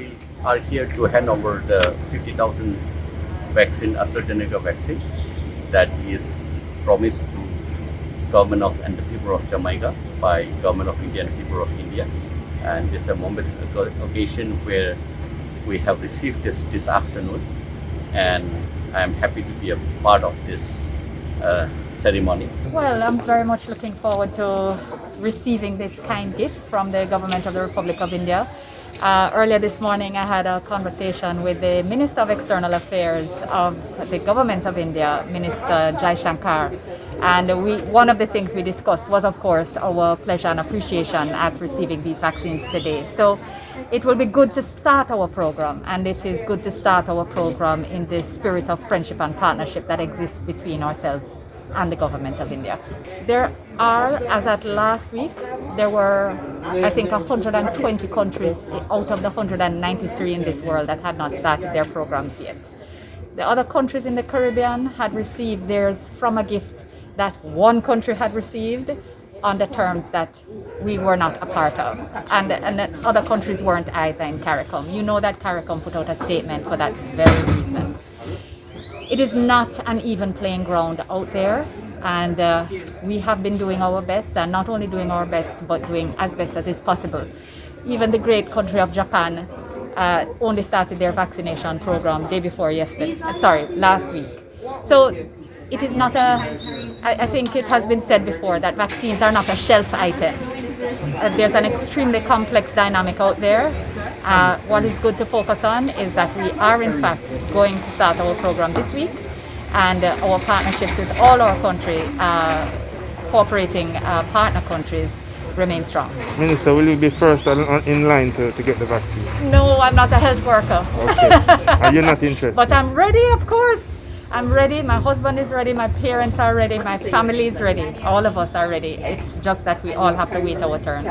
we are here to hand over the 50,000 vaccine, AstraZeneca vaccine, that is promised to government of and the people of Jamaica by government of India and people of India. And this is a moment, occasion where we have received this afternoon, and I am happy to be a part of this ceremony. Well, I'm very much looking forward to receiving this kind gift from the government of the Republic of India. Earlier this morning, I had a conversation with the Minister of External Affairs of the government of India, Minister Jai Shankar. And one of the things we discussed was, of course, our pleasure and appreciation at receiving these vaccines today. So it will be good to start our program, and it is good to start our program in the spirit of friendship and partnership that exists between ourselves and the government of India. There are, as at last week, there were, I think, 120 countries out of the 193 in this world that had not started their programs yet. The other countries in the Caribbean had received theirs from a gift that one country had received on the terms that we were not a part of. And the other countries weren't either in CARICOM. You know that CARICOM put out a statement for that very reason. It is not an even playing ground out there, and we have been doing our best, and not only doing our best, but doing as best as is possible. Even the great country of Japan only started their vaccination program last week. So it is not I think it has been said before that vaccines are not a shelf item. There's an extremely complex dynamic out there. What is good to focus on is that we are in fact going to start our program this week, and our partnerships with all our cooperating partner countries remain strong. Minister, will you be first in line to get the vaccine? No, I'm not a health worker. Okay. Are you not interested? But I'm ready, of course. I'm ready, my husband is ready, my parents are ready, my family is ready, all of us are ready. It's just that we all have to wait our turn.